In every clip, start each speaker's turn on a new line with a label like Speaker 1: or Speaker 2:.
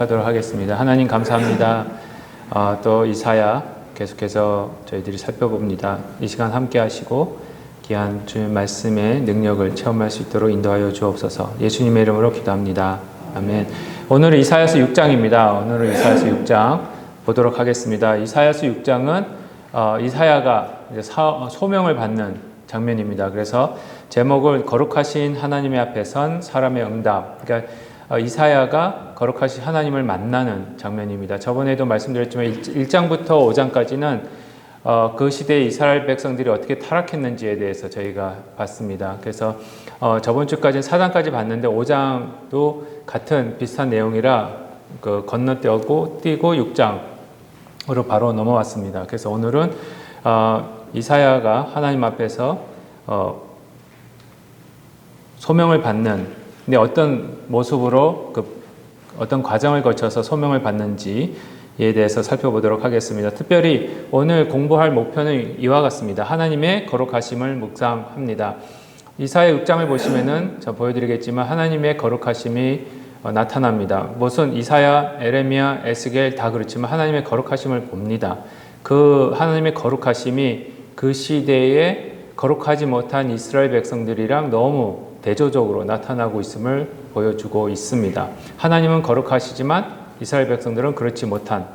Speaker 1: 하도록 하겠습니다. 하나님 감사합니다. 또 이사야 계속해서 저희들이 살펴봅니다. 이 시간 함께 하시고 귀한 주님 말씀의 능력을 체험할 수 있도록 인도하여 주옵소서. 예수님의 이름으로 기도합니다. 아멘. 오늘은 이사야서 6장입니다. 오늘은 이사야서 6장 보도록 하겠습니다. 이사야서 6장은 이사야가 소명을 받는 장면입니다. 그래서 제목을 거룩하신 하나님의 앞에 선 사람의 응답. 그러니까 이사야가 거룩하신 하나님을 만나는 장면입니다. 저번에도 말씀드렸지만 1장부터 5장까지는 그 시대의 이스라엘 백성들이 어떻게 타락했는지에 대해서 저희가 봤습니다. 그래서 저번 주까지는 4장까지 봤는데 5장도 같은 비슷한 내용이라 건너뛰고 6장으로 바로 넘어왔습니다. 그래서 오늘은 이사야가 하나님 앞에서 소명을 받는, 근데 어떤 모습으로 어떤 과정을 거쳐서 소명을 받는지에 대해서 살펴보도록 하겠습니다. 특별히 오늘 공부할 목표는 이와 같습니다. 하나님의 거룩하심을 묵상합니다. 이사야 6장을 보시면은 저 보여드리겠지만 하나님의 거룩하심이 나타납니다. 무슨 이사야, 에레미야, 에스겔 다 그렇지만 하나님의 거룩하심을 봅니다. 그 하나님의 거룩하심이 그 시대에 거룩하지 못한 이스라엘 백성들이랑 너무 대조적으로 나타나고 있음을 보여주고 있습니다. 하나님은 거룩하시지만 이스라엘 백성들은 그렇지 못한,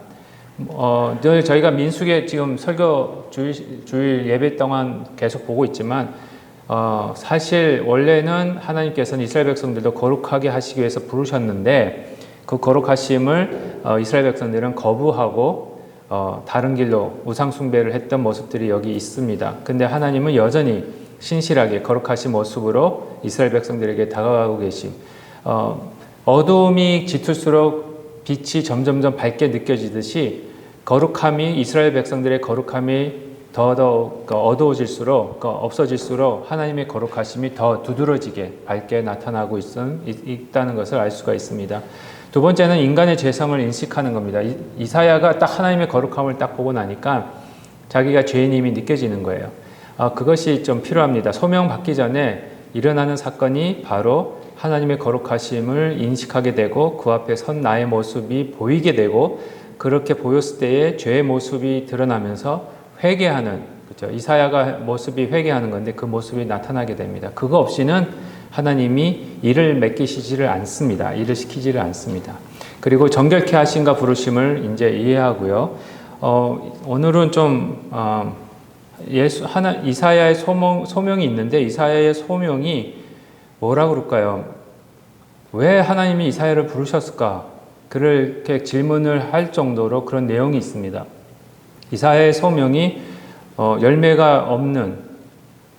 Speaker 1: 늘 저희가 민수기에 지금 설교 주일 예배 동안 계속 보고 있지만 사실 원래는 하나님께서는 이스라엘 백성들도 거룩하게 하시기 위해서 부르셨는데 그 거룩하심을 이스라엘 백성들은 거부하고 다른 길로 우상 숭배를 했던 모습들이 여기 있습니다. 근데 하나님은 여전히 신실하게 거룩하신 모습으로 이스라엘 백성들에게 다가가고 계심. 어두움이 짙을수록 빛이 점점점 밝게 느껴지듯이 거룩함이, 이스라엘 백성들의 거룩함이 더더욱 어두워질수록, 없어질수록 하나님의 거룩하심이 더 두드러지게 밝게 나타나고 있다는 것을 알 수가 있습니다. 두 번째는 인간의 죄성을 인식하는 겁니다. 이사야가 딱 하나님의 거룩함을 딱 보고 나니까 자기가 죄인임이 느껴지는 거예요. 그것이 좀 필요합니다. 소명 받기 전에 일어나는 사건이 바로 하나님의 거룩하심을 인식하게 되고 그 앞에 선 나의 모습이 보이게 되고, 그렇게 보였을 때에 죄의 모습이 드러나면서 회개하는, 그렇죠? 이사야가 모습이 회개하는 건데 그 모습이 나타나게 됩니다. 그거 없이는 하나님이 일을 맡기시지를 않습니다. 일을 시키지를 않습니다. 그리고 정결케 하심과 부르심을 이제 이해하고요. 오늘은 좀 이사야의 소명이 있는데 이사야의 소명이 뭐라 그럴까요? 왜 하나님이 이사야를 부르셨을까? 그렇게 질문을 할 정도로 그런 내용이 있습니다. 이사야의 소명이 열매가 없는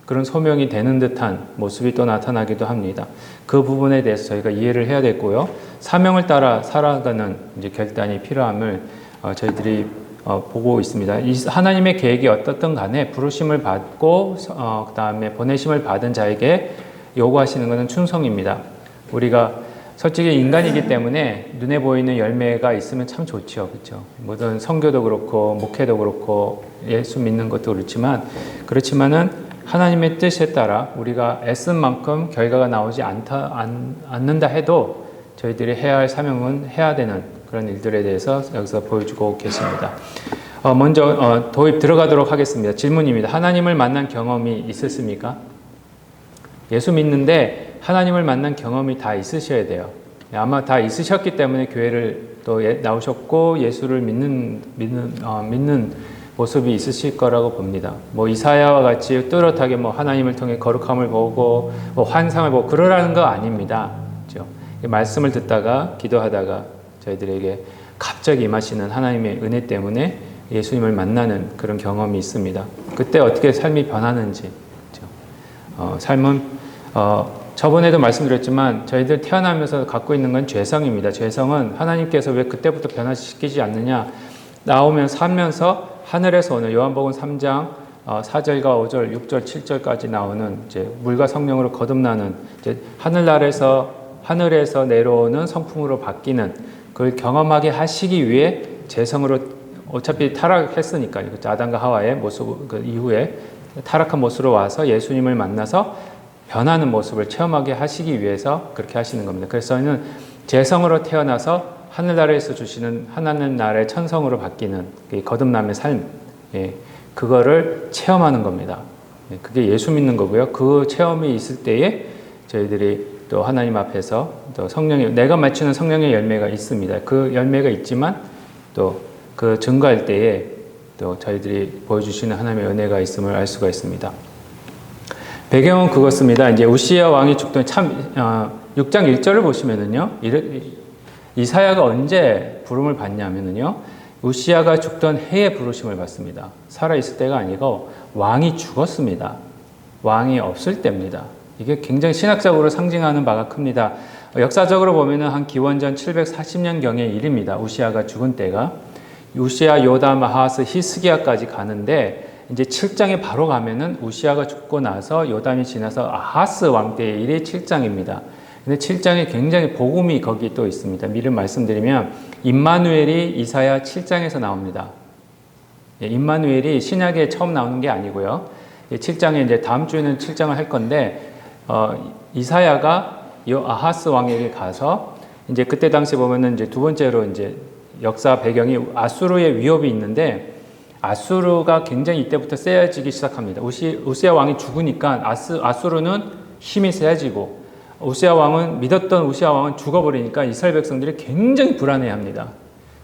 Speaker 1: 그런 소명이 되는 듯한 모습이 또 나타나기도 합니다. 그 부분에 대해서 저희가 이해를 해야 되고요. 사명을 따라 살아가는 이제 결단이 필요함을 저희들이 보고 있습니다. 하나님의 계획이 어떻든 간에 부르심을 받고 그 다음에 보내심을 받은 자에게 요구하시는 것은 충성입니다. 우리가 솔직히 인간이기 때문에 눈에 보이는 열매가 있으면 참 좋죠. 그렇죠? 모든 선교도 그렇고 목회도 그렇고 예수 믿는 것도 그렇지만은 하나님의 뜻에 따라 우리가 애쓴 만큼 결과가 나오지 않는다 해도 저희들이 해야 할 사명은 해야 되는 그런 일들에 대해서 여기서 보여주고 계십니다. 먼저 도입 들어가도록 하겠습니다. 질문입니다. 하나님을 만난 경험이 있으십니까? 예수 믿는데 하나님을 만난 경험이 다 있으셔야 돼요. 아마 다 있으셨기 때문에 교회를 또 나오셨고 예수를 믿는 모습이 있으실 거라고 봅니다. 이사야와 같이 뚜렷하게 하나님을 통해 거룩함을 보고 환상을 보고 그러라는 거 아닙니다. 그렇죠? 말씀을 듣다가 기도하다가 저희들에게 갑자기 임하시는 하나님의 은혜 때문에 예수님을 만나는 그런 경험이 있습니다. 그때 어떻게 삶이 변하는지, 그렇죠? 삶은 저번에도 말씀드렸지만 저희들 태어나면서 갖고 있는 건 죄성입니다. 죄성은 하나님께서 왜 그때부터 변화시키지 않느냐, 살면서 하늘에서 오는 요한복음 3장 4절과 5절, 6절, 7절까지 나오는 이제 물과 성령으로 거듭나는 이제 하늘에서 내려오는 성품으로 바뀌는 그걸 경험하게 하시기 위해 죄성으로, 어차피 타락했으니까요. 아담과 하와의 모습 그 이후에 타락한 모습으로 와서 예수님을 만나서 변하는 모습을 체험하게 하시기 위해서 그렇게 하시는 겁니다. 그래서 저희는 죄성으로 태어나서 하늘나라에서 주시는 하나님나라의 천성으로 바뀌는 거듭남의 삶, 그거를 체험하는 겁니다. 그게 예수 믿는 거고요. 그 체험이 있을 때에 저희들이 또 하나님 앞에서 또 성령의, 내가 맺히는 성령의 열매가 있습니다. 그 열매가 있지만 또 그 증거할 때에 또 저희들이 보여주시는 하나님의 은혜가 있음을 알 수가 있습니다. 배경은 그것입니다. 이제 우시야 왕이 죽던 6장 1절을 보시면은요, 이사야가 언제 부름을 받냐면은요, 우시야가 죽던 해에 부르심을 받습니다. 살아있을 때가 아니고 왕이 죽었습니다. 왕이 없을 때입니다. 이게 굉장히 신학적으로 상징하는 바가 큽니다. 역사적으로 보면은 한 기원전 740년경의 일입니다. 우시야가 죽은 때가. 우시야, 요담, 아하스, 히스기야까지 가는데 이제 7장에 바로 가면은 우시야가 죽고 나서 요담이 지나서 아하스 왕 때의 일이 7장입니다. 근데 7장에 굉장히 복음이 거기 또 있습니다. 미리 말씀드리면 임마누엘이 이사야 7장에서 나옵니다. 임마누엘이 신약에 처음 나오는 게 아니고요. 7장에 이제 다음 주에는 7장을 할 건데 이사야가 아하스 왕에게 가서 이제 그때 당시 보면은 이제 두 번째로 이제 역사 배경이 아수르의 위협이 있는데 아수르가 굉장히 이때부터 세져지기 시작합니다. 우시야 왕이 죽으니까 아수르는 힘이 세지고 우시야 왕은 믿었던 우시야 왕은 죽어버리니까 이스라엘 백성들이 굉장히 불안해합니다.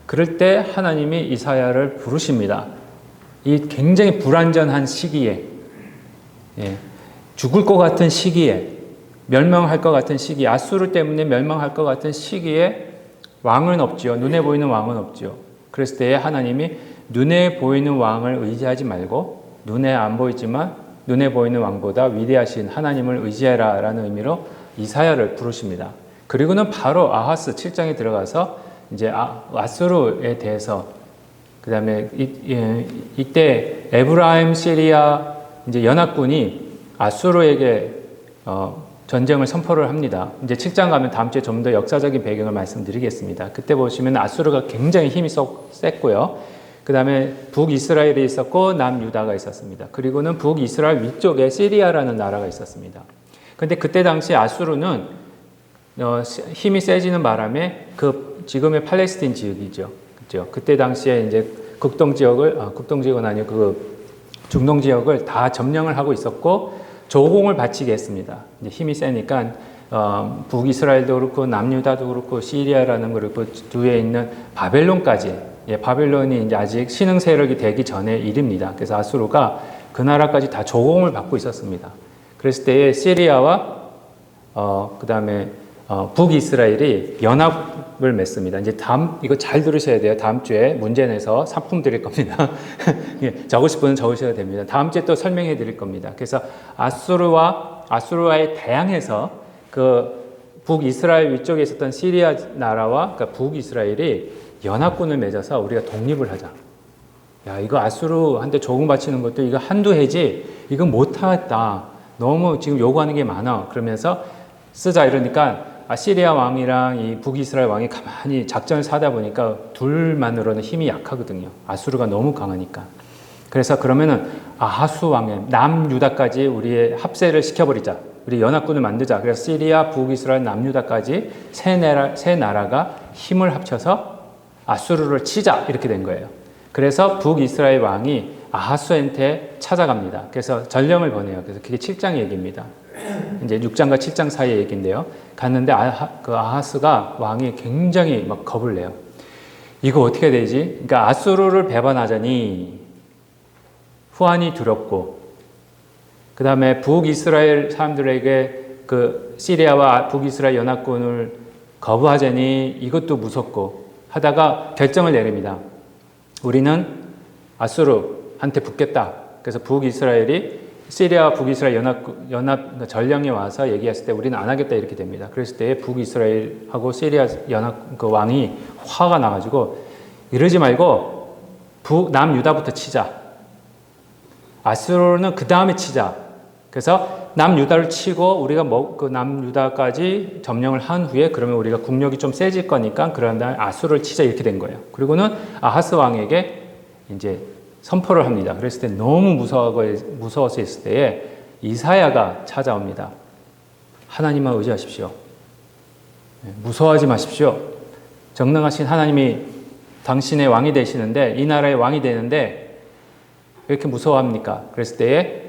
Speaker 1: 그럴 때 하나님이 이사야를 부르십니다. 이 굉장히 불안전한 시기에, 죽을 것 같은 시기에, 멸망할 것 같은 시기, 아수르 때문에 멸망할 것 같은 시기에 왕은 없지요. 눈에 보이는 왕은 없지요. 그랬을 때에 하나님이 눈에 보이는 왕을 의지하지 말고 눈에 안 보이지만 눈에 보이는 왕보다 위대하신 하나님을 의지해라 라는 의미로 이사야를 부르십니다. 그리고는 바로 아하스 7장에 들어가서 이제 아수르에 대해서 그 다음에 이때 에브라임 시리아 이제 연합군이 아수르에게 전쟁을 선포를 합니다. 이제 7장 가면 다음 주에 좀 더 역사적인 배경을 말씀드리겠습니다. 그때 보시면 아수르가 굉장히 힘이 셌고요. 그 다음에 북이스라엘이 있었고 남유다가 있었습니다. 그리고는 북이스라엘 위쪽에 시리아라는 나라가 있었습니다. 근데 그때 당시 아수르는 힘이 세지는 바람에 그 지금의 팔레스틴 지역이죠. 그죠? 그때 당시에 이제 극동 지역은 아니고 그 중동 지역을 다 점령을 하고 있었고 조공을 바치게 했습니다. 이제 힘이 세니까 북이스라엘도 그렇고 남유다도 그렇고 시리아라는 그렇고 뒤에 있는 바벨론까지 바벨론이 이제 아직 신흥 세력이 되기 전의 일입니다. 그래서 아수르가 그 나라까지 다 조공을 받고 있었습니다. 그랬을 때에 시리아와 그 다음에 북이스라엘이 연합을 맺습니다. 이제 이거 잘 들으셔야 돼요. 다음 주에 문제 내서 상품 드릴 겁니다. 적으실 분은 적으셔야 됩니다. 다음 주에 또 설명해 드릴 겁니다. 그래서 아수르와의 대항해서 그 북이스라엘 위쪽에 있었던 시리아 나라와 그러니까 북이스라엘이 연합군을 맺어서 우리가 독립을 하자. 야, 이거 아수르한테 조공 바치는 것도 이거 한두 해지. 이거 못하겠다. 너무 지금 요구하는 게 많아. 그러면서 쓰자 이러니까 시리아 왕이랑 이 북이스라엘 왕이 가만히 작전을 사다 보니까 둘만으로는 힘이 약하거든요. 아수르가 너무 강하니까. 그래서 그러면은 아하수 왕의 남유다까지 우리의 합세를 시켜버리자. 우리 연합군을 만들자. 그래서 시리아, 북이스라엘, 남유다까지 세 나라가 힘을 합쳐서 아수르를 치자. 이렇게 된 거예요. 그래서 북이스라엘 왕이 아하수한테 찾아갑니다. 그래서 전령을 보내요. 그래서 그게 7장 얘기입니다. 이제 6장과 7장 사이의 얘기인데요. 갔는데 아하스가 왕이 굉장히 막 겁을 내요. 이거 어떻게 되지? 그러니까 아수르를 배반하자니 후환이 두렵고, 그 다음에 북이스라엘 사람들에게 그 시리아와 북이스라엘 연합군을 거부하자니 이것도 무섭고 하다가 결정을 내립니다. 우리는 아수르한테 붙겠다. 그래서 북이스라엘이 시리아와 북이스라엘 연합 전령에 와서 얘기했을 때 우리는 안 하겠다 이렇게 됩니다. 그랬을 때 북이스라엘하고 시리아 연합 그 왕이 화가 나가지고 이러지 말고 남유다부터 치자. 아수르는 그 다음에 치자. 그래서 남유다를 치고 우리가 그 남유다까지 점령을 한 후에 그러면 우리가 국력이 좀 세질 거니까 그런 다음에 아수르를 치자 이렇게 된 거예요. 그리고는 아하스 왕에게 이제 선포를 합니다. 그랬을 때 너무 무서워서 있을 때에 이사야가 찾아옵니다. 하나님만 의지하십시오. 무서워하지 마십시오. 전능하신 하나님이 당신의 왕이 되시는데, 이 나라의 왕이 되는데 왜 이렇게 무서워합니까? 그랬을 때에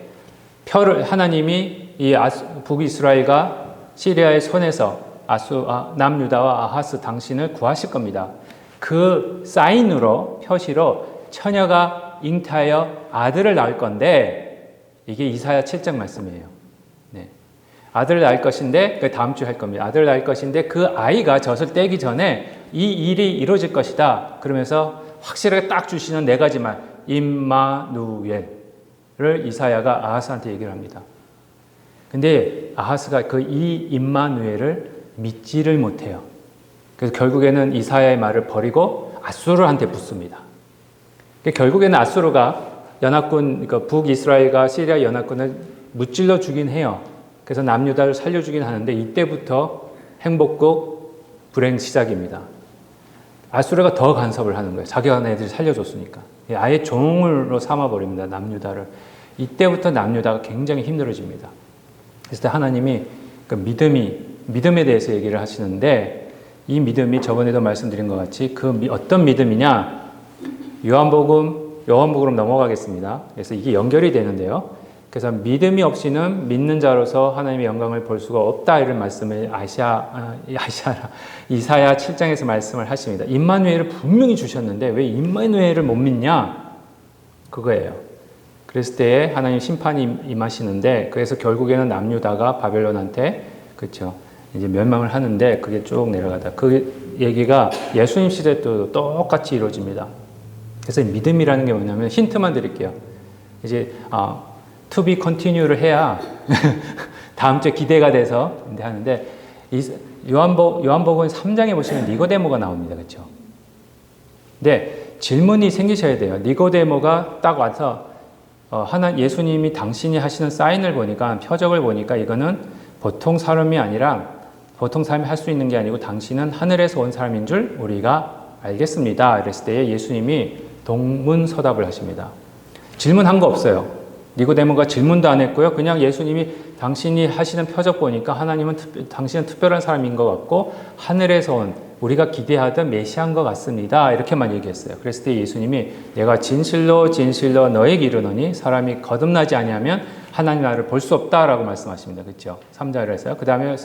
Speaker 1: 하나님이 이 북이스라엘과 시리아의 손에서 남유다와 아하스 당신을 구하실 겁니다. 그 사인으로, 표시로 처녀가 잉태하여 아들을 낳을 건데, 이게 이사야 7장 말씀이에요. 네. 아들을 낳을 것인데, 그 다음 주에 할 겁니다. 아들을 낳을 것인데 그 아이가 젖을 떼기 전에 이 일이 이루어질 것이다. 그러면서 확실하게 딱 주시는 네 가지 말, 임마누엘을 이사야가 아하스한테 얘기를 합니다. 근데 아하스가 그 이 임마누엘을 믿지를 못해요. 그래서 결국에는 이사야의 말을 버리고 아수르한테 붙습니다. 결국에는 아수르가 연합군, 그러니까 북이스라엘과 시리아 연합군을 무찔러 주긴 해요. 그래서 남유다를 살려주긴 하는데, 이때부터 행복국 불행 시작입니다. 아수르가 더 간섭을 하는 거예요. 자기가 애들이 살려줬으니까. 아예 종으로 삼아버립니다, 남유다를. 이때부터 남유다가 굉장히 힘들어집니다. 그래서 하나님이 그 믿음에 대해서 얘기를 하시는데, 이 믿음이 저번에도 말씀드린 것 같이 어떤 믿음이냐? 요한복음으로 넘어가겠습니다. 그래서 이게 연결이 되는데요. 그래서 믿음이 없이는 믿는 자로서 하나님의 영광을 볼 수가 없다, 이런 말씀을 이사야 7장에서 말씀을 하십니다. 임마누엘을 분명히 주셨는데 왜 임마누엘을 못 믿냐? 그거예요. 그랬을 때에 하나님 심판이 임하시는데, 그래서 결국에는 남유다가 바벨론한테, 그렇죠, 이제 멸망을 하는데, 그게 쭉 내려가다 그 얘기가 예수님 시대 때도 똑같이 이루어집니다. 그래서 믿음이라는 게 뭐냐면, 힌트만 드릴게요. 이제 to be continue를 해야 다음 주에 기대가 돼서 하는데, 요한복음 3장에 보시면 니고데모가 나옵니다. 그렇죠? 근데 질문이 생기셔야 돼요. 니고데모가 딱 와서 예수님이 당신이 하시는 사인을 보니까, 표적을 보니까 이거는 보통 사람이 아니라, 보통 사람이 할 수 있는 게 아니고 당신은 하늘에서 온 사람인 줄 우리가 알겠습니다. 그랬을 때에 예수님이 동문서답을 하십니다. 질문한 거 없어요. 니고데모가 질문도 안 했고요. 그냥 예수님이 당신이 하시는 표적 보니까 당신은 특별한 사람인 것 같고 하늘에서 온 우리가 기대하던 메시아인 것 같습니다. 이렇게만 얘기했어요. 그랬을 때 예수님이 내가 진실로 진실로 너에게 이르노니 사람이 거듭나지 아니하면 하나님 나라를 볼 수 없다라고 말씀하십니다. 그렇죠? 3절에서요. 그 다음에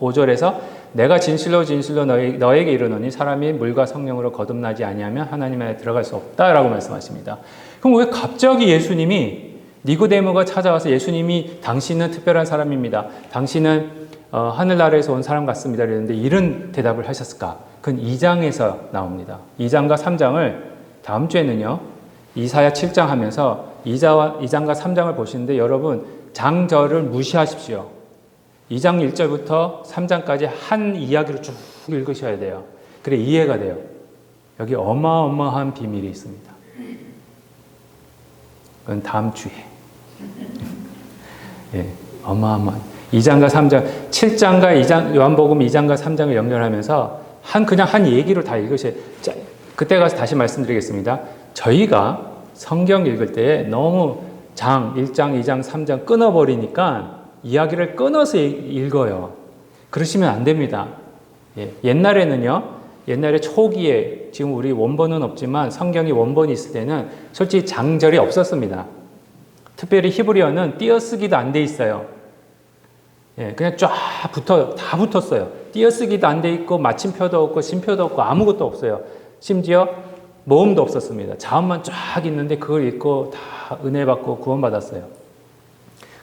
Speaker 1: 5절에서 내가 진실로 진실로 너에게 이르노니 사람이 물과 성령으로 거듭나지 아니하면 하나님 나라에 들어갈 수 없다라고 말씀하십니다. 그럼 왜 갑자기 예수님이 니고데모가 찾아와서 예수님이 당신은 특별한 사람입니다. 당신은 하늘나라에서 온 사람 같습니다. 그랬는데 이런 대답을 하셨을까? 그건 2장에서 나옵니다. 2장과 3장을 다음 주에는요. 이사야 7장 하면서 2장과 3장을 보시는데 여러분 장절을 무시하십시오. 2장 1절부터 3장까지 한 이야기로 쭉 읽으셔야 돼요. 그래 이해가 돼요. 여기 어마어마한 비밀이 있습니다. 그건 다음 주에. 예, 어마어마한 2장과 3장, 7장과 2장, 요한복음 2장과 3장을 연결하면서 그냥 한 얘기로 다 읽으셔야. 그때 가서 다시 말씀드리겠습니다. 저희가 성경 읽을 때 너무 1장, 2장, 3장 끊어버리니까 이야기를 끊어서 읽어요. 그러시면 안 됩니다. 예, 옛날에 초기에, 지금 우리 원본은 없지만 성경이 원본이 있을 때는 솔직히 장절이 없었습니다. 특별히 히브리어는 띄어쓰기도 안 돼 있어요. 예, 그냥 다 붙었어요. 띄어쓰기도 안 돼 있고, 마침표도 없고, 심표도 없고, 아무것도 없어요. 심지어 모음도 없었습니다. 자음만 쫙 있는데 그걸 읽고 다 은혜 받고 구원받았어요.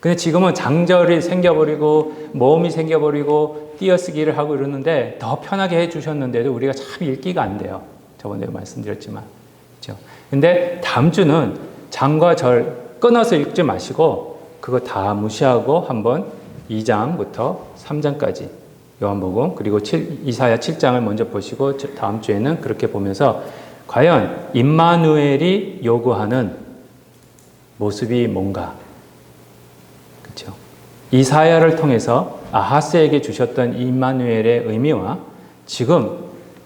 Speaker 1: 근데 지금은 장절이 생겨버리고, 모음이 생겨버리고, 띄어쓰기를 하고 이러는데 더 편하게 해주셨는데도 우리가 참 읽기가 안 돼요. 저번에도 말씀드렸지만. 그렇죠? 근데 다음 주는 장과 절 끊어서 읽지 마시고, 그거 다 무시하고 한번 2장부터 3장까지 요한복음, 그리고 이사야 7장을 먼저 보시고, 다음 주에는 그렇게 보면서 과연 임마누엘이 요구하는 모습이 뭔가, 그렇죠? 이사야를 통해서 아하스에게 주셨던 임마누엘의 의미와 지금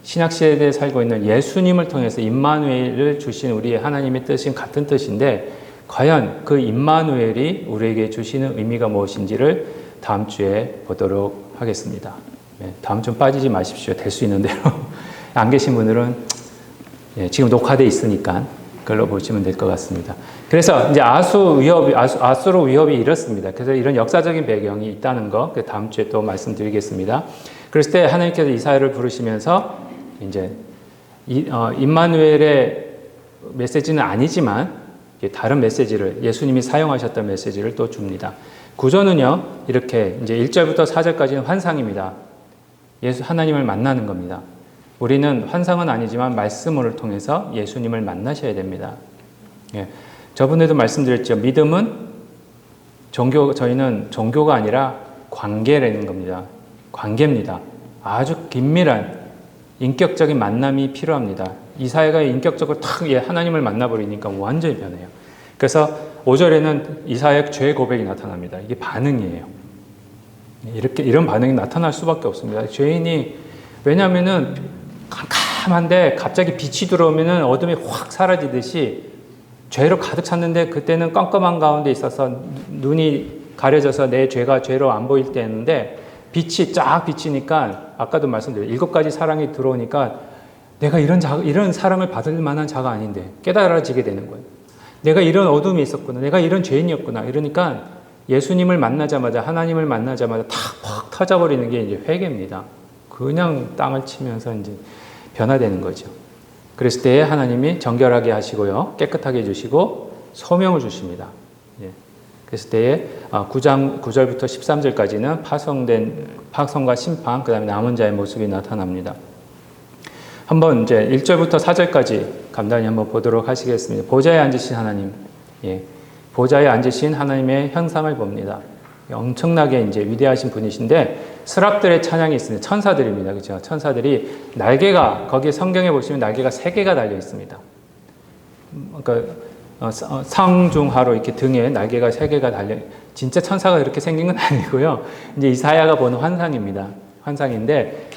Speaker 1: 신약시대에 살고 있는 예수님을 통해서 임마누엘을 주신 우리 하나님의 뜻인 같은 뜻인데, 과연 그 임마누엘이 우리에게 주시는 의미가 무엇인지를 다음 주에 보도록 하겠습니다. 네, 다음 주는 빠지지 마십시오. 될 수 있는 대로. 안 계신 분들은 지금 녹화돼 있으니까 그걸로 보시면 될 것 같습니다. 그래서 이제 아수로 위협이 이렇습니다. 그래서 이런 역사적인 배경이 있다는 거, 그 다음 주에 또 말씀드리겠습니다. 그랬을 때 하나님께서 이사야를 부르시면서 이제 임마누엘의 메시지는 아니지만 다른 메시지를, 예수님이 사용하셨던 메시지를 또 줍니다. 구조는요, 이렇게 이제 1절부터 4절까지는 환상입니다. 하나님을 만나는 겁니다. 우리는 환상은 아니지만 말씀을 통해서 예수님을 만나셔야 됩니다. 저번에도 말씀드렸죠. 믿음은 저희는 종교가 아니라 관계라는 겁니다. 관계입니다. 아주 긴밀한 인격적인 만남이 필요합니다. 이사야가 인격적으로 탁 하나님을 만나버리니까 완전히 변해요. 그래서 5절에는 이사야의 죄 고백이 나타납니다. 이게 반응이에요. 이런 반응이 나타날 수밖에 없습니다. 죄인이, 왜냐하면은 캄캄한데 갑자기 빛이 들어오면은 어둠이 확 사라지듯이 죄로 가득 찼는데 그때는 깜깜한 가운데 있어서 눈이 가려져서 내 죄가 죄로 안 보일 때였는데 빛이 쫙 비치니까 아까도 말씀드렸죠. 7가지 사랑이 들어오니까 내가 이런 사랑을 받을 만한 자가 아닌데 깨달아지게 되는 거예요. 내가 이런 어둠이 있었구나. 내가 이런 죄인이었구나. 이러니까 예수님을 만나자마자, 하나님을 만나자마자 팍 터져버리는 게 이제 회개입니다. 그냥 땅을 치면서 이제 변화되는 거죠. 그랬을 때 하나님이 정결하게 하시고요. 깨끗하게 해주시고 소명을 주십니다. 그랬을 때에 9절부터 13절까지는 파송과 심판, 그 다음에 남은 자의 모습이 나타납니다. 한번 이제 1절부터 4절까지 간단히 한번 보도록 하시겠습니다. 보좌에 앉으신 하나님, 보좌에 앉으신 하나님의 형상을 봅니다. 엄청나게 이제 위대하신 분이신데 스랍들의 찬양이 있습니다. 천사들입니다. 그렇죠? 천사들이 날개가, 거기 성경에 보시면 날개가 3개가 달려 있습니다. 그러니까 상중하로 이렇게 등에 날개가 3개가 달려, 진짜 천사가 그렇게 생긴 건 아니고요. 이제 이사야가 보는 환상입니다. 환상인데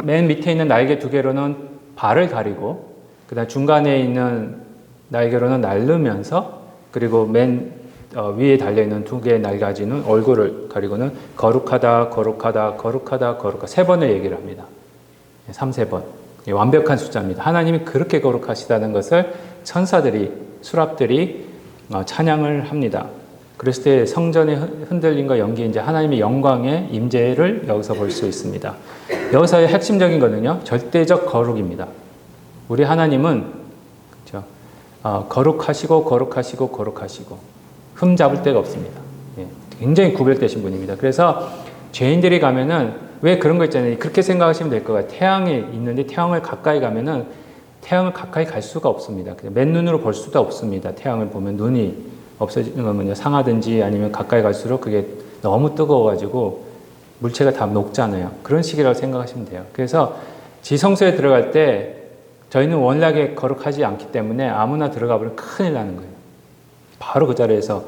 Speaker 1: 맨 밑에 있는 날개 2개로는 발을 가리고, 그다음 중간에 있는 날개로는 날르면서, 그리고 맨 위에 달려있는 2개의 날가지는 얼굴을 가리고는 거룩하다, 거룩하다, 거룩하다, 거룩하다 3번을 얘기를 합니다. 3번. 완벽한 숫자입니다. 하나님이 그렇게 거룩하시다는 것을 천사들이, 수랍들이 찬양을 합니다. 그랬을 때 성전의 흔들림과 연기, 이제 하나님의 영광의 임재를 여기서 볼 수 있습니다. 여기서의 핵심적인 거는요, 절대적 거룩입니다. 우리 하나님은 그렇죠? 거룩하시고 거룩하시고 거룩하시고 흠 잡을 데가 없습니다. 굉장히 구별되신 분입니다. 그래서 죄인들이 가면은 왜 그런 거 있잖아요. 그렇게 생각하시면 될 것 같아요. 태양이 있는데 태양을 가까이 가면은 태양을 가까이 갈 수가 없습니다. 맨눈으로 볼 수도 없습니다. 태양을 보면 눈이 없어지는 거면요, 상하든지 아니면 가까이 갈수록 그게 너무 뜨거워가지고 물체가 다 녹잖아요. 그런 식이라고 생각하시면 돼요. 그래서 지성소에 들어갈 때 저희는 원래 거룩하지 않기 때문에 아무나 들어가 버리면 큰일 나는 거예요. 바로 그 자리에서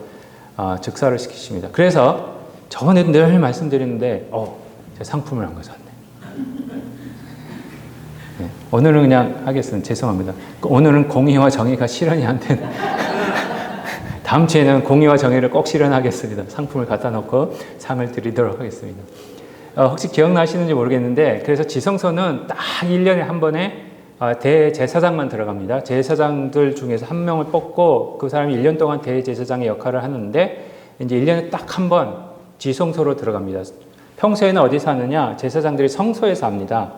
Speaker 1: 즉사를 시키십니다. 그래서 저번에도 늘 말씀드리는데 제가 상품을 안 가져왔네. 오늘은 그냥 하겠습니다. 죄송합니다. 오늘은 공의와 정의가 실현이 안 되는 다음 주에는 공의와 정의를 꼭 실현하겠습니다. 상품을 갖다 놓고 상을 드리도록 하겠습니다. 혹시 기억나시는지 모르겠는데, 그래서 지성소는 딱 1년에 한 번에 대제사장만 들어갑니다. 제사장들 중에서 한 명을 뽑고 그 사람이 1년 동안 대제사장의 역할을 하는데, 이제 1년에 딱 한 번 지성소로 들어갑니다. 평소에는 어디서 하느냐? 제사장들이 성소에서 합니다.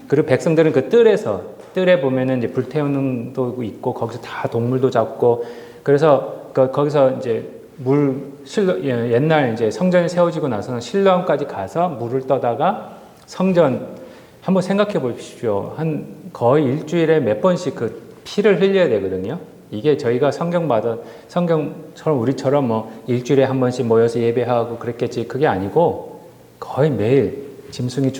Speaker 1: 그리고 백성들은 그 뜰에 보면은 이제 불태우는 도 있고, 거기서 다 동물도 잡고, 그래서 거기서 이제 옛날 이제 성전이 세워지고 나서는 실로암까지 가서 물을 떠다가 성전, 한번 생각해 보십시오. 거의 일주일에 몇 번씩 그 피를 흘려야 되거든요. 이게 저희가 성경처럼 우리처럼 뭐 일주일에 한 번씩 모여서 예배하고 그랬겠지, 그게 아니고 거의 매일 짐승이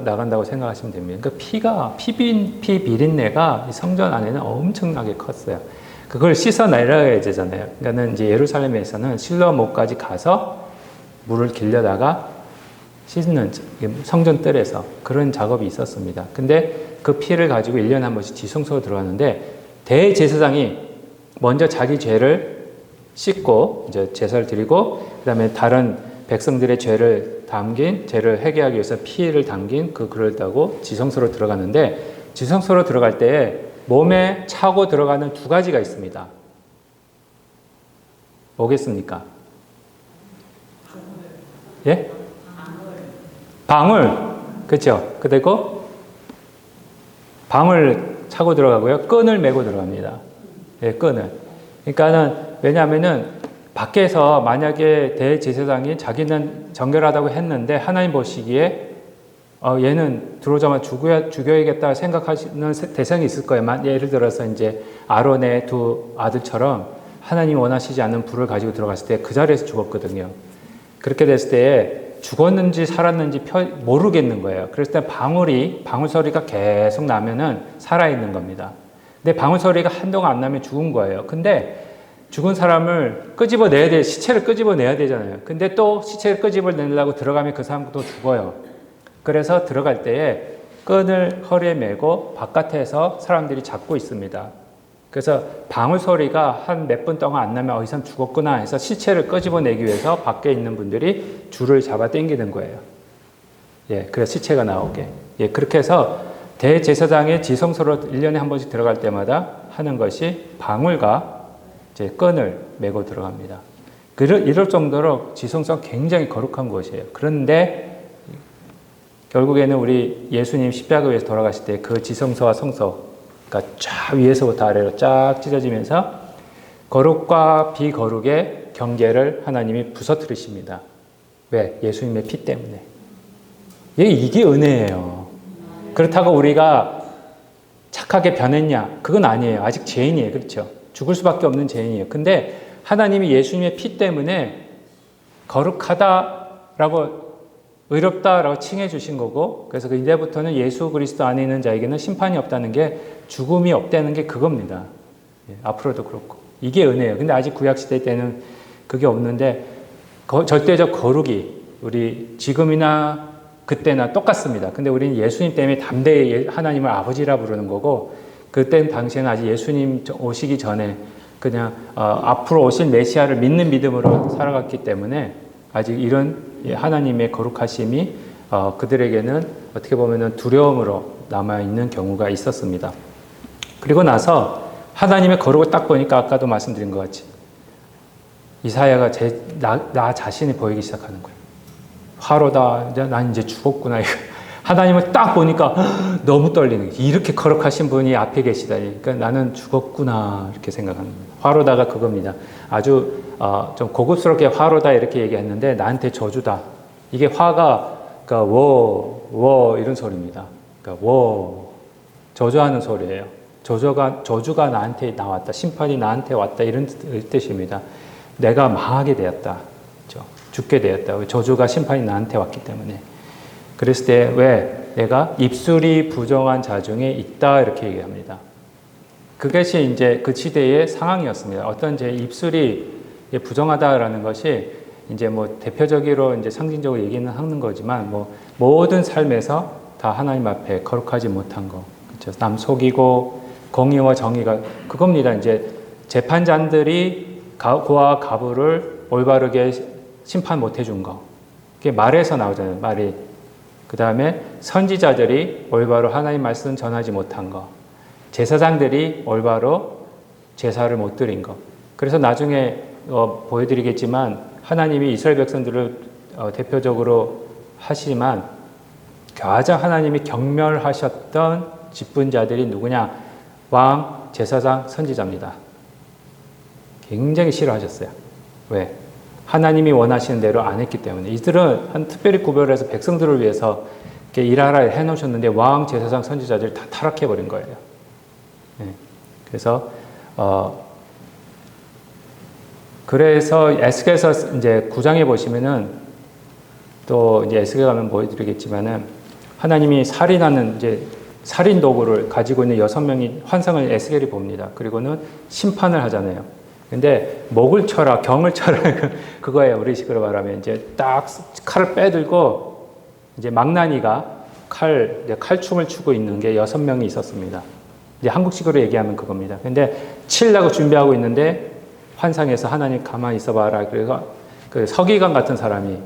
Speaker 1: 나간다고 생각하시면 됩니다. 그러니까 피 비린내가 이 성전 안에는 엄청나게 컸어요. 그걸 씻어 내려야 되잖아요. 그러니까는 이제 예루살렘에서는 실로암까지 가서 물을 길려다가 씻는 성전 뜰에서 그런 작업이 있었습니다. 근데 그 피를 가지고 1년에 한 번씩 지성소로 들어가는데, 대제사장이 먼저 자기 죄를 씻고 이제 제사를 드리고, 그다음에 다른 백성들의 죄를 담긴 죄를 회개하기 위해서 피를 담긴 그 글을 따고 지성소로 들어가는데 지성소로 들어갈 때에 몸에 차고 들어가는 두 가지가 있습니다. 뭐겠습니까? 예? 방울. 그렇죠? 그리고 방울 차고 들어가고요. 끈을 메고 들어갑니다. 예, 끈을. 그러니까는 왜냐하면은 밖에서 만약에 대제사장이 자기는 정결하다고 했는데 하나님 보시기에 얘는 들어오자마자 죽여야겠다 생각하시는 대상이 있을 거예요. 예를 들어서 이제 아론의 두 아들처럼 하나님이 원하시지 않는 불을 가지고 들어갔을 때 그 자리에서 죽었거든요. 그렇게 됐을 때 죽었는지 살았는지 모르겠는 거예요. 그랬을 때 방울 소리가 계속 나면은 살아있는 겁니다. 근데 방울 소리가 한동안 안 나면 죽은 거예요. 근데 죽은 사람을 시체를 끄집어내야 되잖아요. 근데 또 시체를 끄집어내려고 들어가면 그 사람도 죽어요. 그래서 들어갈 때에 끈을 허리에 메고 바깥에서 사람들이 잡고 있습니다. 그래서 방울 소리가 한 몇 분 동안 안 나면 이 사람 죽었구나 해서 시체를 끄집어내기 위해서 밖에 있는 분들이 줄을 잡아 당기는 거예요. 예, 그래서 시체가 나오게. 예, 그렇게 해서 대제사장의 지성소로 1년에 한 번씩 들어갈 때마다 하는 것이 방울과 이제 끈을 메고 들어갑니다. 이럴 정도로 지성소가 굉장히 거룩한 곳이에요. 그런데 결국에는 우리 예수님 십자가 위에서 돌아가실 때 그 지성소와 성소 그러니까 쫙 위에서부터 아래로 쫙 찢어지면서 거룩과 비거룩의 경계를 하나님이 부서뜨리십니다. 왜? 예수님의 피 때문에. 이게 은혜예요. 그렇다고 우리가 착하게 변했냐? 그건 아니에요. 아직 죄인이에요. 그렇죠? 죽을 수밖에 없는 죄인이에요. 근데 하나님이 예수님의 피 때문에 거룩하다라고 의롭다라고 칭해 주신 거고 그래서 이제부터는 예수 그리스도 안에 있는 자에게는 심판이 없다는 게 죽음이 없다는 게 그겁니다. 예, 앞으로도 그렇고 이게 은혜예요. 근데 아직 구약시대 때는 그게 없는데 절대적 거룩이 우리 지금이나 그때나 똑같습니다. 근데 우리는 예수님 때문에 담대히 하나님을 아버지라 부르는 거고 그때 당시에는 아직 예수님 오시기 전에 그냥 앞으로 오실 메시아를 믿는 믿음으로 살아갔기 때문에 아직 이런 하나님의 거룩하심이 그들에게는 어떻게 보면 두려움으로 남아있는 경우가 있었습니다. 그리고 나서 하나님의 거룩을 딱 보니까 아까도 말씀드린 것 같이 이사야가 나 자신이 보이기 시작하는 거예요. 화로다. 난 이제 죽었구나. 하나님을 딱 보니까 너무 떨리는 거예요. 이렇게 거룩하신 분이 앞에 계시다니. 그러니까 나는 죽었구나 이렇게 생각하는 거예요. 화로다가 그겁니다. 아주 좀 고급스럽게 화로다 이렇게 얘기했는데 나한테 저주다. 이게 화가 그러니까 워 이런 소리입니다. 그러니까 저주하는 소리예요. 저주가 나한테 나왔다. 심판이 나한테 왔다. 이런 뜻입니다. 내가 망하게 되었다. 그렇죠? 죽게 되었다. 저주가 심판이 나한테 왔기 때문에. 그랬을 때 왜 얘가 입술이 부정한 자 중에 있다 이렇게 얘기합니다. 그것이 이제 그 시대의 상황이었습니다. 어떤 제 입술이 부정하다라는 것이 이제 뭐 대표적으로 이제 상징적으로 얘기는 하는 거지만 뭐 모든 삶에서 다 하나님 앞에 거룩하지 못한 거, 그렇죠? 남 속이고 공의와 정의가 그겁니다. 이제 재판장들이 고아 가부를 올바르게 심판 못 해준 거, 그게 말에서 나오잖아요. 말이. 그 다음에 선지자들이 올바로 하나님 말씀 전하지 못한 거, 제사장들이 올바로 제사를 못 드린 거. 그래서 나중에 보여드리겠지만 하나님이 이스라엘 백성들을 대표적으로 하시지만 가장 하나님이 경멸하셨던 직분자들이 누구냐? 왕, 제사장, 선지자입니다. 굉장히 싫어하셨어요. 왜? 하나님이 원하시는 대로 안 했기 때문에. 이들은 한 특별히 구별해서 백성들을 위해서 이렇게 일하라 해놓으셨는데 왕, 제사장, 선지자들이 다 타락해버린 거예요. 네. 그래서 에스겔서 이제 9장에 보시면은 또 이제 에스겔 가면 보여드리겠지만은 하나님이 살인하는 이제 살인 도구를 가지고 있는 6명이 환상을 에스겔이 봅니다. 그리고는 심판을 하잖아요. 근데 목을 쳐라, 경을 쳐라 그거예요. 우리식으로 말하면 이제 딱 칼을 빼들고 이제 망나니가 칼춤을 추고 있는 게 6명이 있었습니다. 이제 한국식으로 얘기하면 그겁니다. 근데 치려고 준비하고 있는데 환상에서 하나님 가만히 있어봐라. 그래서 그 서기관 같은 사람이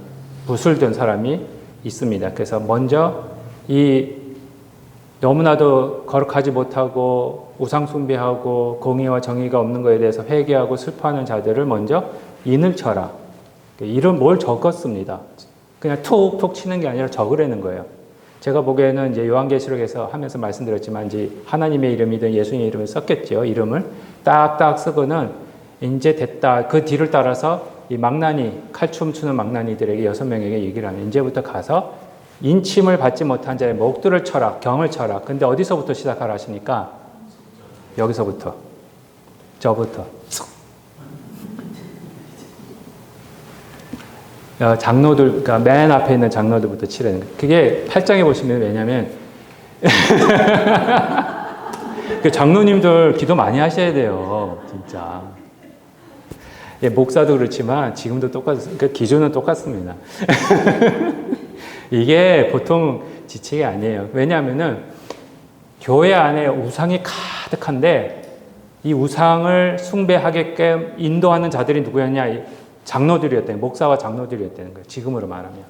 Speaker 1: 붓을 든 사람이 있습니다. 그래서 먼저 이 너무나도 거룩하지 못하고 우상 숭배하고 공의와 정의가 없는 것에 대해서 회개하고 슬퍼하는 자들을 먼저 인을 쳐라. 이런 뭘 적었습니다. 그냥 툭툭 치는 게 아니라 적으라는 거예요. 제가 보기에는 이제 요한계시록에서 하면서 말씀드렸지만 이제 하나님의 이름이든 예수님의 이름을 썼겠죠. 이름을 딱딱 쓰고는 이제 됐다. 그 뒤를 따라서 이 망나니, 칼춤 추는 망나니들에게 6명에게 얘기를 하면 이제부터 가서 인침을 받지 못한 자의 목들을 쳐라, 경을 쳐라. 근데 어디서부터 시작하라 하시니까 여기서부터, 저부터. 장로들, 그러니까 맨 앞에 있는 장로들부터 치라는 거예요. 그게 8장에 보시면 왜냐면 그 장로님들 기도 많이 하셔야 돼요, 진짜. 예, 목사도 그렇지만 지금도 그 기준은 똑같습니다. 이게 보통 지책이 아니에요. 왜냐하면은 교회 안에 우상이 가득한데 이 우상을 숭배하게끔 인도하는 자들이 누구였냐? 장로들이었다는, 목사와 장로들이었다는 거예요. 지금으로 말하면.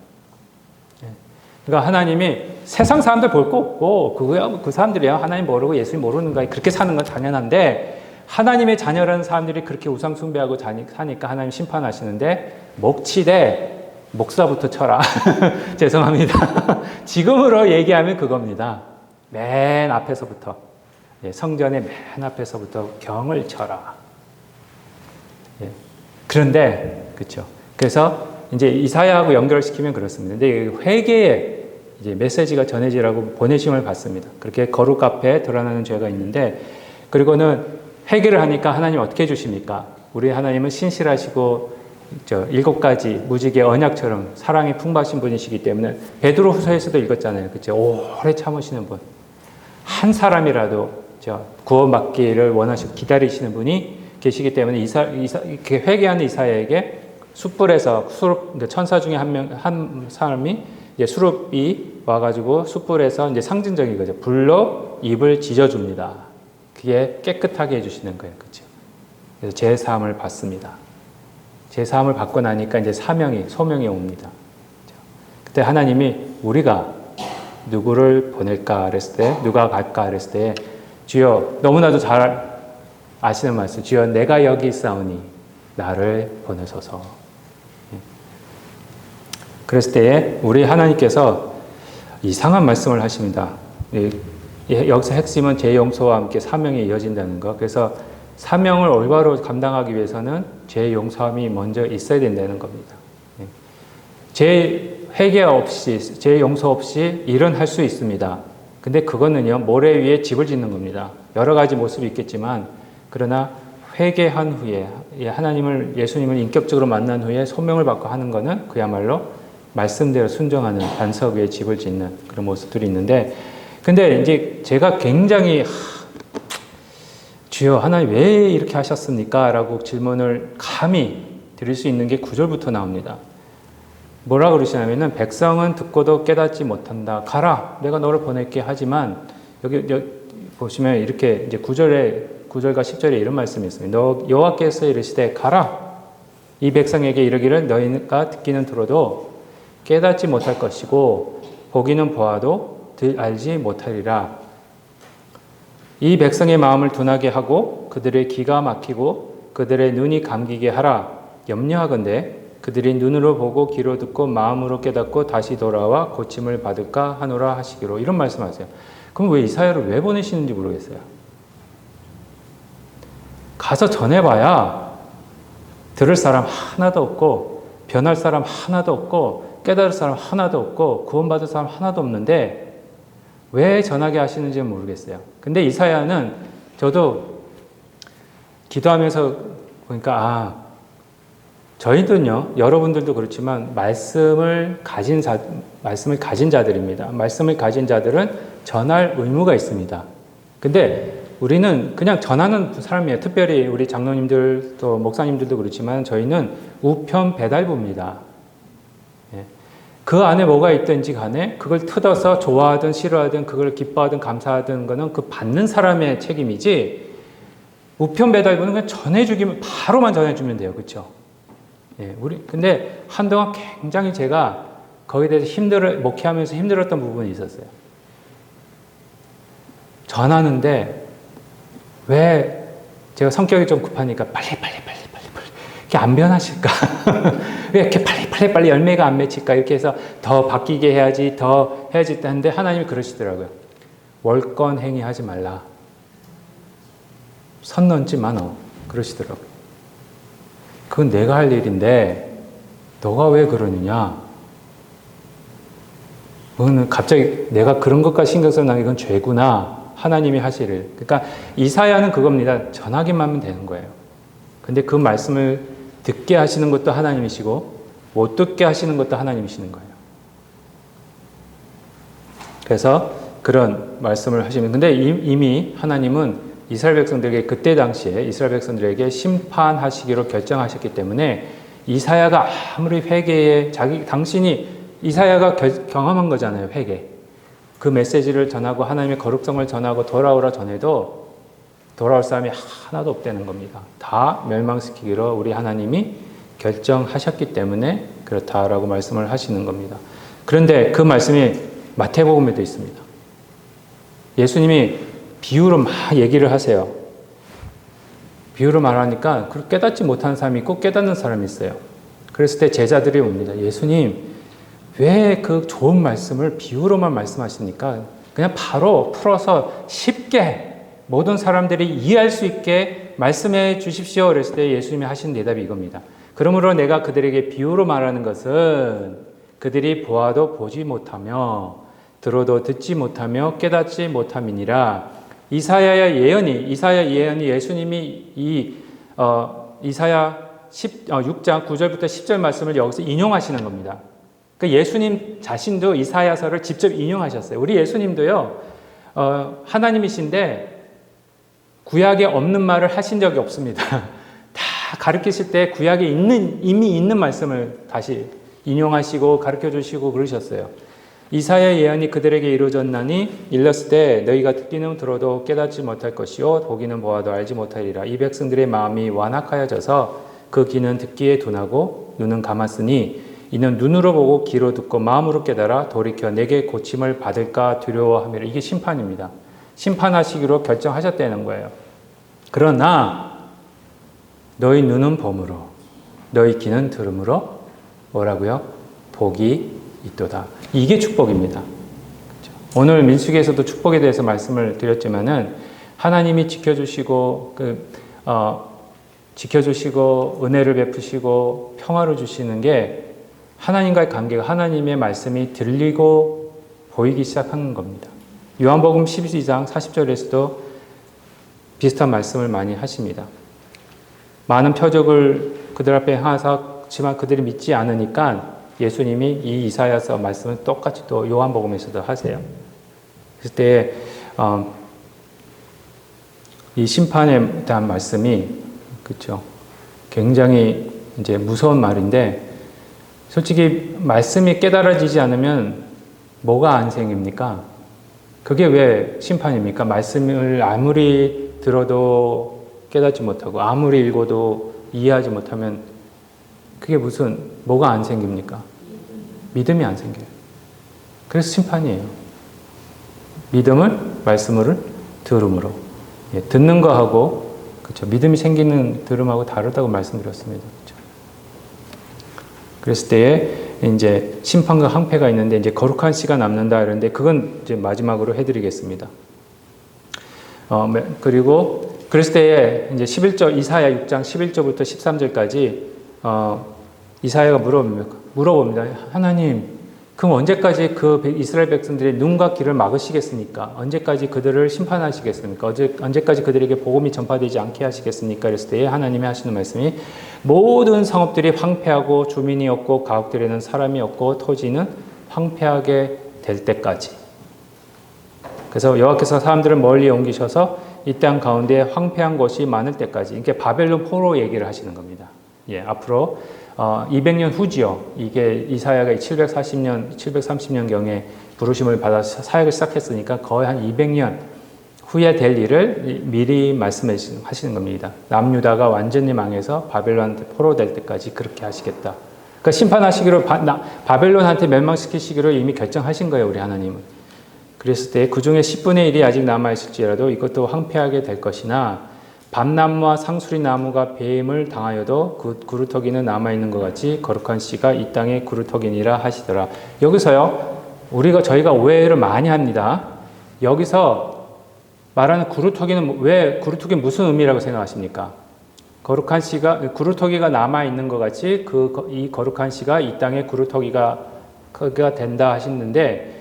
Speaker 1: 그러니까 하나님이 세상 사람들 볼 거 없고 그 사람들이야 하나님 모르고 예수님 모르는 거야. 그렇게 사는 건 당연한데 하나님의 자녀라는 사람들이 그렇게 우상 숭배하고 사니까 하나님 심판하시는데 목치되 목사부터 쳐라. 죄송합니다. 지금으로 얘기하면 그겁니다. 맨 앞에서부터 성전의 맨 앞에서부터 경을 쳐라. 그런데 그렇죠. 그래서 이제 이사야하고 연결시키면 그렇습니다. 근데 회개의 이제 메시지가 전해지라고 보내심을 받습니다. 그렇게 거룩 앞에 드러나는 죄가 있는데 그리고는 회개를 하니까 하나님 어떻게 해주십니까? 우리 하나님은 신실하시고 7가지 무지개 언약처럼 사랑이 풍부하신 분이시기 때문에 베드로 후서에서도 읽었잖아요. 그렇죠? 오래 참으시는 분. 한 사람이라도 구원받기를 원하시고 기다리시는 분이 계시기 때문에 이렇게 회개하는 이사야에게 숯불에서 천사 중에 한 사람이 이제 수룹이 와가지고 숯불에서 이제 상징적인 거죠. 불로 입을 지져줍니다. 그게 깨끗하게 해주시는 거예요. 그렇죠? 그래서 제 사함을 받습니다. 제 사함을 받고 나니까 이제 소명이 옵니다. 그때 하나님이 우리가 누구를 보낼까 그랬을 때, 누가 갈까 그랬을 때, 주여 너무나도 잘 아시는 말씀, 주여 내가 여기 있사오니 나를 보내소서. 그랬을 때에 우리 하나님께서 이상한 말씀을 하십니다. 여기서 핵심은 죄 용서와 함께 사명이 이어진다는 거. 그래서 사명을 올바로 감당하기 위해서는 죄 용서함이 먼저 있어야 된다는 겁니다. 죄 회개 없이, 죄 용서 없이 일은 할 수 있습니다. 근데 그거는요, 모래 위에 집을 짓는 겁니다. 여러 가지 모습이 있겠지만, 그러나 회개한 후에, 예수님을 인격적으로 만난 후에 소명을 받고 하는 거는 그야말로 말씀대로 순종하는 반석 위에 집을 짓는 그런 모습들이 있는데, 근데 이제 제가 굉장히 주여 하나님 왜 이렇게 하셨습니까? 라고 질문을 감히 드릴 수 있는 게 9절부터 나옵니다. 뭐라 그러시냐면은 백성은 듣고도 깨닫지 못한다. 가라. 내가 너를 보낼게 하지만 여기 보시면 이렇게 이제 9절과 10절에 이런 말씀이 있습니다. 너 여호와께서 이르시되 가라. 이 백성에게 이르기를 너희가 듣기는 들어도 깨닫지 못할 것이고 보기는 보아도 알지 못하리라. 이 백성의 마음을 둔하게 하고 그들의 귀가 막히고 그들의 눈이 감기게 하라. 염려하건대 그들이 눈으로 보고 귀로 듣고 마음으로 깨닫고 다시 돌아와 고침을 받을까 하노라 하시기로. 이런 말씀하세요. 그럼 왜 이사야를 왜 보내시는지 모르겠어요. 가서 전해봐야 들을 사람 하나도 없고 변할 사람 하나도 없고 깨달을 사람 하나도 없고 구원받을 사람 하나도 없는데 왜 전하게 하시는지는 모르겠어요. 근데 이사야는 저도 기도하면서 보니까 저희들은요, 여러분들도 그렇지만 말씀을 가진 자들입니다. 말씀을 가진 자들은 전할 의무가 있습니다. 근데 우리는 그냥 전하는 사람이에요. 특별히 우리 장로님들 또 목사님들도 그렇지만 저희는 우편 배달부입니다. 그 안에 뭐가 있든지 간에 그걸 뜯어서 좋아하든 싫어하든 그걸 기뻐하든 감사하든 거는 그 받는 사람의 책임이지 우편 배달부는 그냥 바로만 전해주면 돼요. 그렇죠? 예, 근데 한동안 굉장히 제가 거기에 대해서 목회하면서 힘들었던 부분이 있었어요. 전하는데 왜 제가 성격이 좀 급하니까 빨리 이렇게 안 변하실까? 왜 이렇게 빨리 열매가 안 맺힐까? 이렇게 해서 더 바뀌게 해야지, 더 해야지 하는데 하나님이 그러시더라고요. 월권 행위하지 말라. 선 넘지 마, 너. 그러시더라고요. 그건 내가 할 일인데 너가 왜 그러느냐? 그거는 갑자기 내가 그런 것까지 신경 쓰는 이건 죄구나. 하나님이 하실 일. 그러니까 이사야는 그겁니다. 전하기만 하면 되는 거예요. 근데 그 말씀을 듣게 하시는 것도 하나님이시고 못 듣게 하시는 것도 하나님이시는 거예요. 그래서 그런 말씀을 하시면, 근데 이미 하나님은 이스라엘 백성들에게 그때 당시에 이스라엘 백성들에게 심판하시기로 결정하셨기 때문에 이사야가 아무리 회개에 당신이 이사야가 경험한 거잖아요. 회개. 그 메시지를 전하고 하나님의 거룩성을 전하고 돌아오라 전해도 돌아올 사람이 하나도 없다는 겁니다. 다 멸망시키기로 우리 하나님이 결정하셨기 때문에 그렇다라고 말씀을 하시는 겁니다. 그런데 그 말씀이 마태복음에도 있습니다. 예수님이 비유로 막 얘기를 하세요. 비유로 말하니까 깨닫지 못하는 사람이 있고 깨닫는 사람이 있어요. 그랬을 때 제자들이 옵니다. 예수님, 왜 그 좋은 말씀을 비유로만 말씀하십니까? 그냥 바로 풀어서 쉽게 모든 사람들이 이해할 수 있게 말씀해 주십시오. 그랬을 때 예수님이 하신 대답이 이겁니다. 그러므로 내가 그들에게 비유로 말하는 것은 그들이 보아도 보지 못하며 들어도 듣지 못하며 깨닫지 못함이니라. 이사야 예언이 예수님이 이사야 6장 9절부터 10절 말씀을 여기서 인용하시는 겁니다. 그러니까 예수님 자신도 이사야서를 직접 인용하셨어요. 우리 예수님도요, 하나님이신데 구약에 없는 말을 하신 적이 없습니다. 다 가르치실 때 구약에 이미 있는 말씀을 다시 인용하시고 가르쳐 주시고 그러셨어요. 이사야 예언이 그들에게 이루어졌나니 일렀을 때 너희가 듣기는 들어도 깨닫지 못할 것이요 보기는 보아도 알지 못하리라. 이 백성들의 마음이 완악하여져서 그 귀는 듣기에 둔하고 눈은 감았으니 이는 눈으로 보고 귀로 듣고 마음으로 깨달아 돌이켜 내게 고침을 받을까 두려워함이라. 이게 심판입니다. 심판하시기로 결정하셨다는 거예요. 그러나 너희 눈은 봄으로 너희 귀는 들음으로 뭐라고요? 복이 있도다. 이게 축복입니다. 그렇죠? 오늘 민수기에서도 축복에 대해서 말씀을 드렸지만은 하나님이 지켜주시고 은혜를 베푸시고 평화를 주시는 게 하나님과의 관계가 하나님의 말씀이 들리고 보이기 시작하는 겁니다. 요한복음 12장 40절에서도 비슷한 말씀을 많이 하십니다. 많은 표적을 그들 앞에 행하셨지만 그들이 믿지 않으니까 예수님이 이 이사야서 말씀을 똑같이 또 요한복음에서도 하세요. 그때 이 심판에 대한 말씀이 그렇죠. 굉장히 이제 무서운 말인데 솔직히 말씀이 깨달아지지 않으면 뭐가 안생입니까? 그게 왜 심판입니까? 말씀을 아무리 들어도 깨닫지 못하고 아무리 읽어도 이해하지 못하면 그게 뭐가 안 생깁니까? 믿음이 안 생겨요. 그래서 심판이에요. 말씀을 들음으로. 예, 듣는 거하고, 그렇죠. 믿음이 생기는 들음하고 다르다고 말씀드렸습니다. 그렇죠. 그랬을 때에 이제 심판과 항폐가 있는데 이제 거룩한 씨가 남는다 이런데 그건 이제 마지막으로 해드리겠습니다. 그리고 그랬을 때에 이제 11절 이사야 6장 11절부터 13절까지 이사야가 물어봅니다. 하나님, 그럼 언제까지 그 이스라엘 백성들의 눈과 귀를 막으시겠습니까? 언제까지 그들을 심판하시겠습니까? 언제까지 그들에게 복음이 전파되지 않게 하시겠습니까? 그랬을 때에 하나님이 하시는 말씀이 모든 성읍들이 황폐하고 주민이 없고 가옥들에는 사람이 없고 토지는 황폐하게 될 때까지. 그래서 여호와께서 사람들을 멀리 옮기셔서 이 땅 가운데 황폐한 곳이 많을 때까지. 이게 바벨론 포로 얘기를 하시는 겁니다. 예, 앞으로 200년 후지요. 이게 이사야가 730년경에 부르심을 받아서 사역을 시작했으니까 거의 한 200년 후에 될 일을 미리 말씀해 하시는 겁니다. 남유다가 완전히 망해서 바벨론한테 포로될 때까지 그렇게 하시겠다. 그러니까 심판하시기로 바벨론한테 멸망시키시기로 이미 결정하신 거예요, 우리 하나님은. 그랬을 때 그 중에 10분의 1이 아직 남아있을지라도 이것도 황폐하게 될 것이나 밤나무와 상수리 나무가 배임을 당하여도 그 구루터기는 남아있는 것 같이 거룩한 씨가 이 땅의 구루터기니라 하시더라. 여기서요, 저희가 오해를 많이 합니다. 여기서 말하는 구루터기는 왜 구루터기 무슨 의미라고 생각하십니까? 거룩한 씨가 구루터기가 남아 있는 것 같이 이 거룩한 씨가 이 땅의 구루터기가 된다 하시는데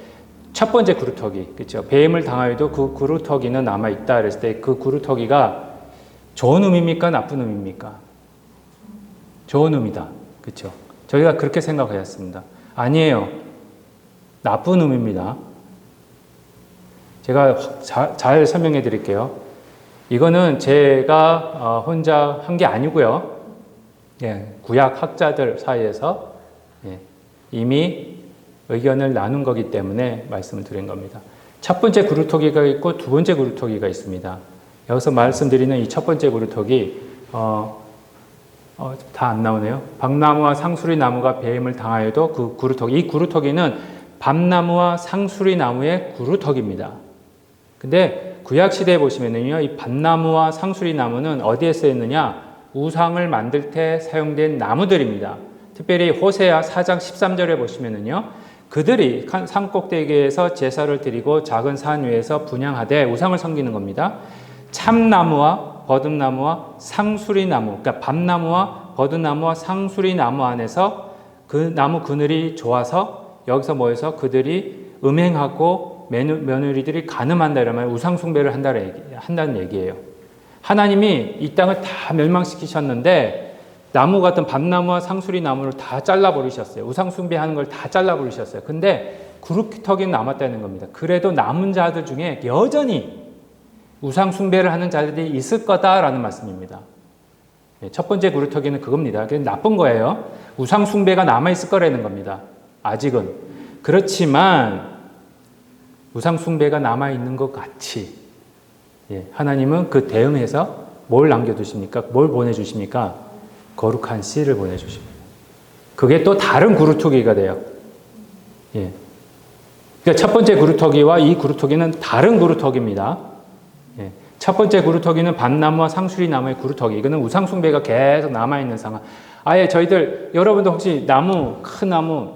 Speaker 1: 첫 번째 구루터기, 그렇죠? 배임을 당하여도 그 구루터기는 남아 있다 그랬을 때 그 구루터기가 좋은 의미입니까? 나쁜 의미입니까? 좋은 의미다, 그렇죠? 저희가 그렇게 생각하였습니다. 아니에요. 나쁜 의미입니다. 제가 잘 설명해 드릴게요. 이거는 제가 혼자 한 게 아니고요. 구약 학자들 사이에서 이미 의견을 나눈 거기 때문에 말씀을 드린 겁니다. 첫 번째 구루터기가 있고 두 번째 구루터기가 있습니다. 여기서 말씀드리는 이 첫 번째 구루터기, 다 안 나오네요. 밤나무와 상수리 나무가 배임을 당하여도 그 구루터기, 이 구루터기는 밤나무와 상수리 나무의 구루터기입니다. 근데 구약시대에 보시면은요, 이 밤나무와 상수리 나무는 어디에 쓰였느냐? 우상을 만들 때 사용된 나무들입니다. 특별히 호세아 4장 13절에 보시면은요, 그들이 산 꼭대기에서 제사를 드리고 작은 산 위에서 분향하되 우상을 섬기는 겁니다. 참나무와 버듭나무와 상수리나무, 그러니까 밤나무와 버듭나무와 상수리나무 안에서 그 나무 그늘이 좋아서 여기서 모여서 그들이 음행하고 며느리들이 간음한다 이러면 우상 숭배를 한다는 얘기예요. 하나님이 이 땅을 다 멸망시키셨는데 나무 같은 밤나무와 상수리나무를 다 잘라버리셨어요. 우상 숭배하는 걸 다 잘라버리셨어요. 근데 구루터기는 남았다는 겁니다. 그래도 남은 자들 중에 여전히 우상 숭배를 하는 자들이 있을 거다라는 말씀입니다. 첫 번째 구루터기는 그겁니다. 그게 나쁜 거예요. 우상 숭배가 남아있을 거라는 겁니다. 아직은. 그렇지만 우상 숭배가 남아있는 것 같이 하나님은 그 대응해서 뭘 남겨두십니까? 뭘 보내주십니까? 거룩한 씨를 보내주십니다. 그게 또 다른 구루터기가 돼요. 그러니까 첫 번째 구루터기와 이 구루터기는 다른 구루터기입니다. 첫 번째 구루터기는 밤나무와 상수리나무의 구루터기. 이거는 우상 숭배가 계속 남아있는 상황. 아예 여러분도 혹시 큰 나무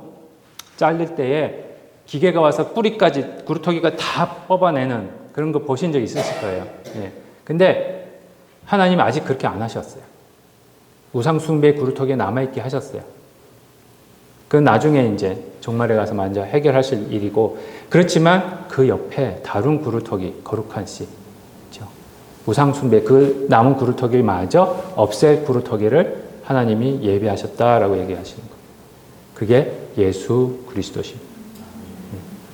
Speaker 1: 잘릴 때에 기계가 와서 뿌리까지 구루터기가 다 뽑아내는 그런 거 보신 적 있으실 거예요. 근데 하나님 아직 그렇게 안 하셨어요. 우상 숭배의 구루터기에 남아있게 하셨어요. 그건 나중에 이제 종말에 가서 먼저 해결하실 일이고, 그렇지만 그 옆에 다른 구루터기, 거룩한 씨. 우상 숭배, 그 나무 구루터기마저 없앨 구루터기를 하나님이 예비하셨다라고 얘기하시는 거예요. 그게 예수 그리스도십니다.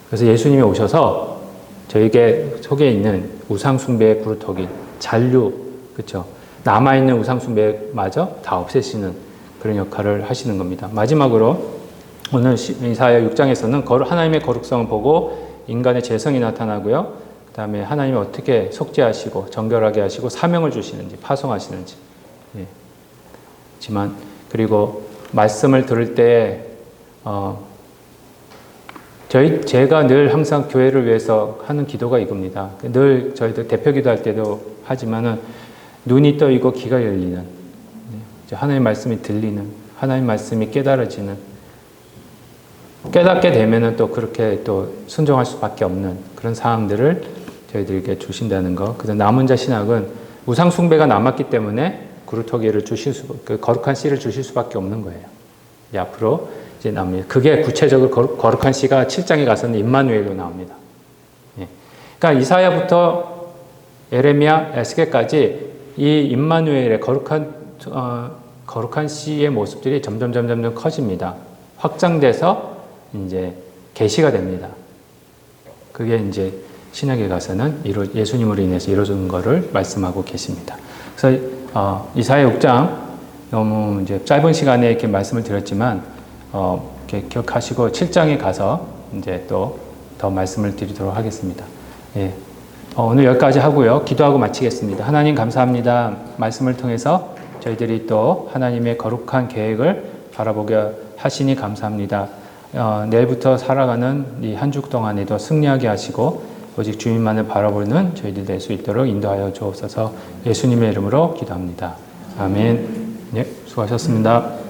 Speaker 1: 그래서 예수님이 오셔서 저에게 속에 있는 우상 숭배의 구루터기, 잔류, 그렇죠? 남아 있는 우상 숭배마저 다 없애시는 그런 역할을 하시는 겁니다. 마지막으로 오늘 이사야 6장에서는 하나님의 거룩성을 보고 인간의 죄성이 나타나고요. 그 다음에 하나님이 어떻게 속죄하시고 정결하게 하시고 사명을 주시는지 파송하시는지. 그리고 말씀을 들을 때 제가 늘 항상 교회를 위해서 하는 기도가 이겁니다. 늘 저희들 대표 기도할 때도 하지만은 눈이 떠이고 귀가 열리는, 하나님 말씀이 들리는, 하나님 말씀이 깨달아지는, 깨닫게 되면은 또 그렇게 또 순종할 수밖에 없는 그런 상황들을 저희들에게 주신다는 거. 그래서 남은 자 신학은 우상 숭배가 남았기 때문에 구루터기를 그 거룩한 씨를 주실 수밖에 없는 거예요. 앞으로 이제 나옵니다. 그게 구체적으로 거룩한 씨가 7장에 가서는 임마누엘로 나옵니다. 그러니까 이사야부터 에레미야, 에스겔까지 이 임마누엘의 거룩한 씨의 모습들이 점점 커집니다. 확장돼서 이제 계시가 됩니다. 그게 이제 신약에 가서는 예수님으로 인해서 이루어진 것을 말씀하고 계십니다. 그래서 이사야 6장 너무 이제 짧은 시간에 이렇게 말씀을 드렸지만 이렇게 기억하시고 7장에 가서 이제 또 더 말씀을 드리도록 하겠습니다. 오늘 여기까지 하고요. 기도하고 마치겠습니다. 하나님 감사합니다. 말씀을 통해서 저희들이 또 하나님의 거룩한 계획을 바라보게 하시니 감사합니다. 내일부터 살아가는 이 한 주 동안에도 승리하게 하시고 오직 주님만을 바라보는 저희들 될 수 있도록 인도하여 주옵소서. 예수님의 이름으로 기도합니다. 아멘. 네, 수고하셨습니다.